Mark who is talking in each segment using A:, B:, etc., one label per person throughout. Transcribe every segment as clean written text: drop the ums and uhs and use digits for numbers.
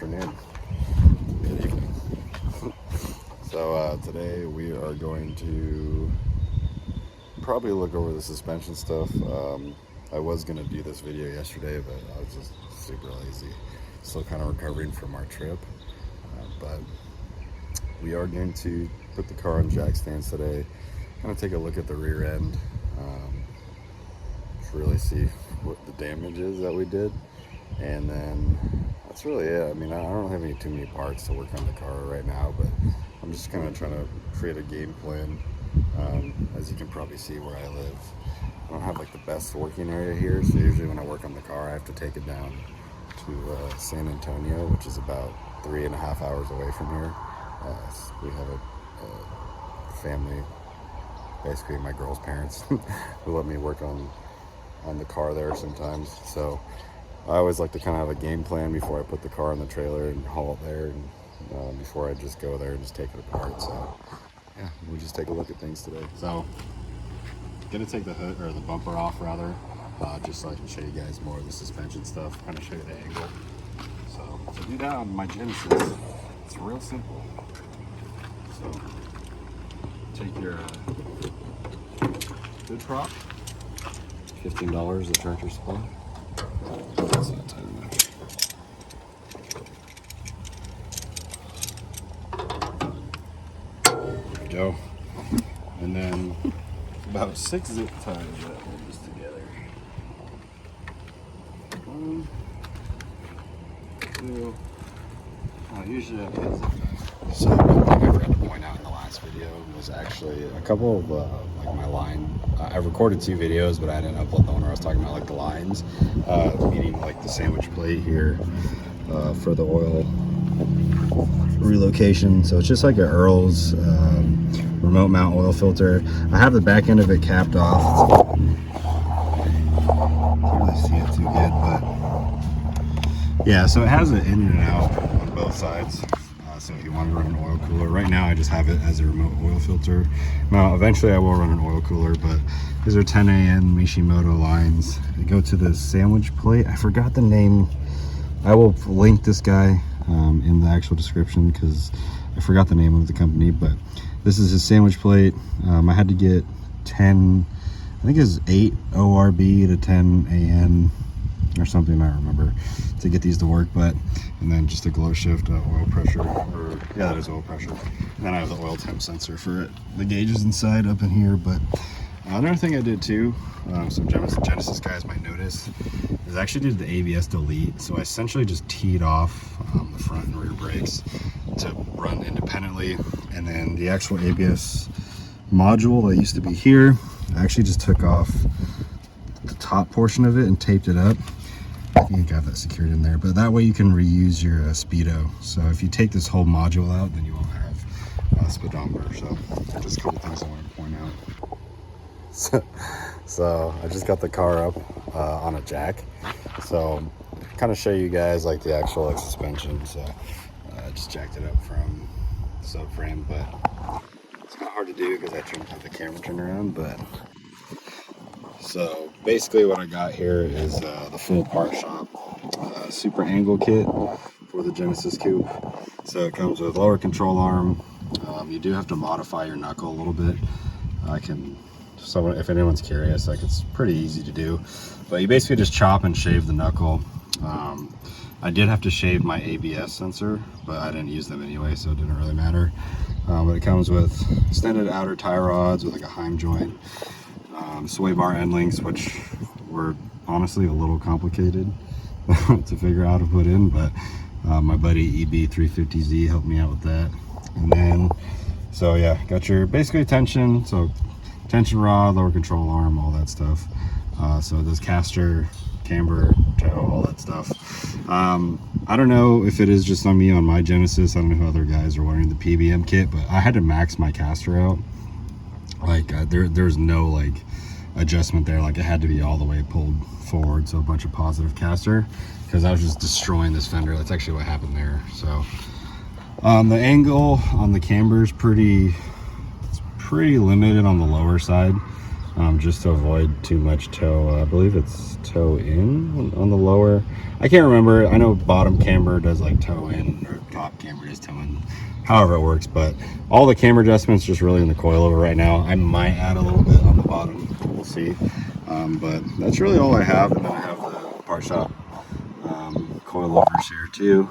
A: afternoon. Good evening. So today we are going to probably look over the suspension stuff. I was going to do this video yesterday, but I was just super lazy. Still kind of recovering from our trip. But we are going to put the car on jack stands today. Kind of take a look at the rear end. To really see what the damage is that we did. And then that's really it. I mean, I don't have too many parts to work on the car right now, but I'm just kind of trying to create a game plan. As you can probably see where I live, I don't have like the best working area here, so usually when I work on the car I have to take it down to San Antonio, which is about 3.5 hours away from here. We have a family, basically my girl's parents, who let me work on the car there sometimes. So I always like to kind of have a game plan before I put the car in the trailer and haul it there, and before I just go there and just take it apart. So yeah, we'll just take a look at things today. So gonna take the hood, or the bumper off rather, just so I can show you guys more of the suspension stuff, kind of show you the angle. So to do that on my Genesis, it's real simple. So take your hood prop, $15 at Tractor Supply. That's not tight enough. There we go. And then about 6 zip ties that hold this together. 1, 2. Usually I put zip ties. So one thing I forgot to point out in the last video was actually a couple of like my line. I recorded 2 videos, but I didn't upload the one where I was talking about like the lines, meaning like the sandwich plate here for the oil relocation. So it's just like an Earl's remote mount oil filter. I have the back end of it capped off. Can't really see it too good, but yeah, so it has an in and out on both sides. So if you want to run an oil cooler, right now I just have it as a remote oil filter. Now eventually I will run an oil cooler, but these are 10 AN Mishimoto lines. They go to the sandwich plate. I forgot the name. I will link this guy in the actual description because I forgot the name of the company, but this is his sandwich plate. I had to get 10, I think it's 8 ORB to 10 AN or something, I don't remember, to get these to work. But and then just a glow shift, oil pressure, or yeah, that is oil pressure. And then I have the oil temp sensor for it. The gauges inside up in here. But another thing I did too, some Genesis guys might notice, is I actually did the ABS delete. So I essentially just teed off the front and rear brakes to run independently, and then the actual ABS module that used to be here, I actually just took off the top portion of it and taped it up. I think I have that secured in there, but that way you can reuse your speedo. So if you take this whole module out, then you won't have speedometer. So just a couple things I want to point out. So I just got the car up on a jack, so kind of show you guys like the actual like suspension. So I just jacked it up from the subframe, but it's kind of hard to do because I have the camera turned around. But so basically what I got here is the full part shop super angle kit for the Genesis Coupe. So it comes with lower control arm. You do have to modify your knuckle a little bit. So if anyone's curious, like, it's pretty easy to do, but you basically just chop and shave the knuckle. I did have to shave my ABS sensor, but I didn't use them anyway, so it didn't really matter. But it comes with extended outer tie rods with like a Heim joint, sway bar end links, which were honestly a little complicated to figure out how to put in, but my buddy EB350Z helped me out with that. And then, so yeah, got your basically tension, so tension rod, lower control arm, all that stuff. So this caster, camber, toe, all that stuff. I don't know if it is just on me on my Genesis. I don't know who other guys are wearing the PBM kit, but I had to max my caster out. Like there's no like adjustment there. Like it had to be all the way pulled forward, so a bunch of positive caster, because I was just destroying this fender. That's actually what happened there. So the angle on the camber is pretty limited on the lower side. just to avoid too much toe. I believe it's toe in on the lower. I can't remember. I know bottom camber does like toe in, or top camber does toe in, however it works. But all the camber adjustments just really in the coilover right now. I might add a little bit on the bottom. We'll see. But that's really all I have. And then I have the Part Shop coilovers here too.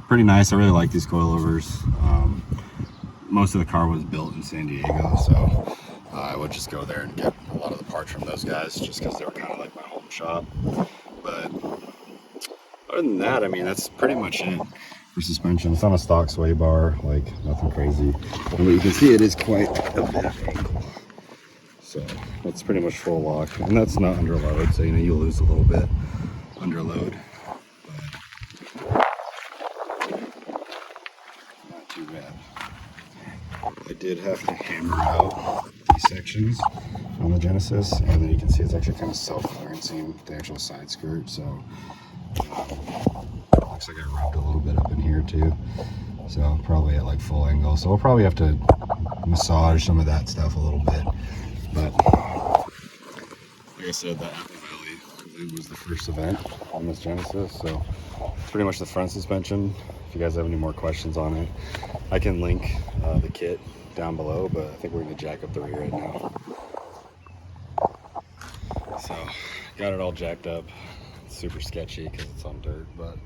A: Pretty nice. I really like these coilovers. Most of the car was built in San Diego, so I would just go there and get a lot of the parts from those guys just because they were kind of like my home shop. But other than that, I mean, that's pretty much it for suspension. It's on a stock sway bar, like nothing crazy. And you can see it is quite a bit of angle. So that's pretty much full lock, and that's not under load, so you know you lose a little bit under load. Not too bad. I did have to hammer out these sections on the Genesis, and then you can see it's actually kind of self-clearancing the actual side skirt, so looks like I rubbed a little bit up in here too, so probably at like full angle. So we'll probably have to massage some of that stuff a little bit, but like I said, that Apple Valley, it was the first event on this Genesis, so it's pretty much the front suspension. If you guys have any more questions on it, I can link the kit down below, but I think we're going to jack up the rear right now. So got it all jacked up. It's super sketchy because it's on dirt, but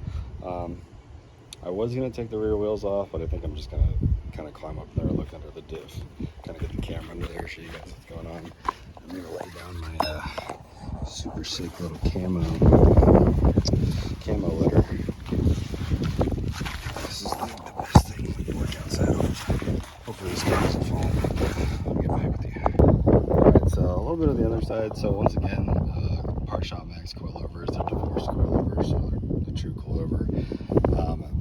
A: I was going to take the rear wheels off, but I think I'm just going to kind of climb up there and look under the diff, kind of get the camera under there, show you guys what's going on. I'm going to lay down my super sick little camo litter. This is like the best thing to work outside on. Hopefully this car doesn't fall. I'll get back with you. Alright, so a little bit of the other side. So once again, Part Shop Max coilovers. They're divorced coilovers, so they're the true coilover.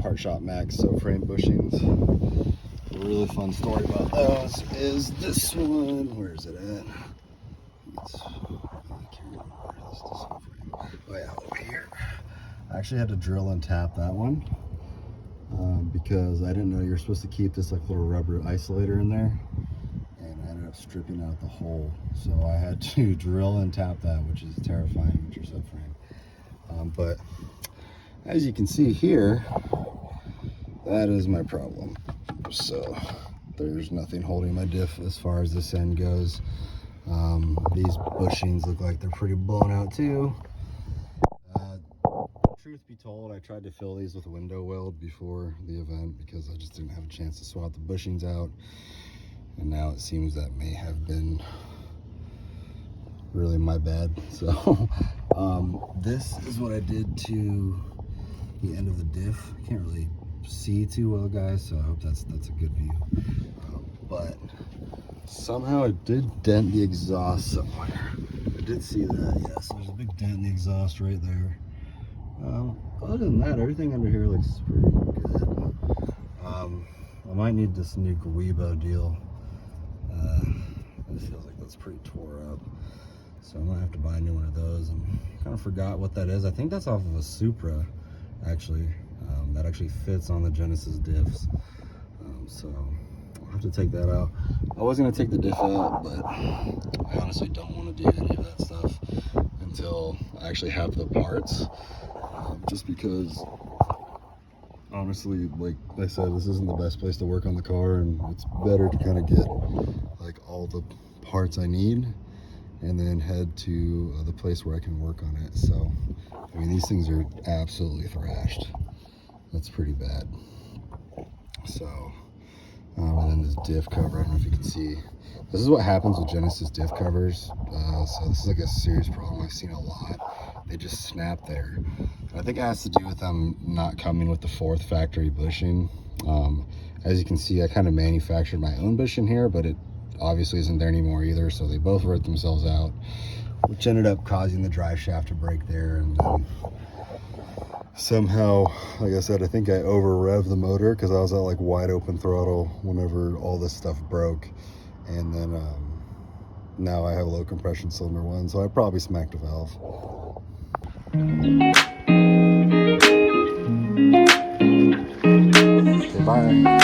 A: Part Shop Max subframe bushings. A really fun story about those is this one. Where is it at? I can't remember where this is. Oh yeah, over here. I actually had to drill and tap that one. Because I didn't know you're supposed to keep this like little rubber isolator in there, and I ended up stripping out the hole, so I had to drill and tap that, which is terrifying with your subframe. But as you can see here, that is my problem. So there's nothing holding my diff as far as this end goes. These bushings look like they're pretty blown out too. Truth be told, I tried to fill these with window weld before the event because I just didn't have a chance to swap the bushings out, and now it seems that may have been really my bad. So this is what I did to the end of the diff. I can't really see too well, guys, so I hope that's a good view. But somehow it did dent the exhaust somewhere. I did see that, yes. There's a big dent in the exhaust right there. Other than that, everything under here looks pretty good. I might need this new Guibo deal. It feels like that's pretty tore up, so I might have to buy a new one of those. I kind of forgot what that is. I think that's off of a Supra, actually. That actually fits on the Genesis diffs. So I'll have to take that out. I was going to take the diff out, but I honestly don't want to do any of that stuff until I actually have the parts. Just because, honestly, like I said, this isn't the best place to work on the car, and it's better to kind of get like all the parts I need and then head to the place where I can work on it. So, I mean, these things are absolutely thrashed. That's pretty bad. So, and then this diff cover, I don't know if you can see. This is what happens with Genesis diff covers. So this is like a serious problem. I've seen a lot. They just snap there. I think it has to do with them not coming with the 4th factory bushing. As you can see, I kind of manufactured my own bushing here, but it obviously isn't there anymore either. So they both wrote themselves out, which ended up causing the drive shaft to break there. And then somehow, like I said, I think I over revved the motor because I was at like wide open throttle whenever all this stuff broke. And then now I have low compression cylinder 1, so I probably smacked a valve. Okay, bye.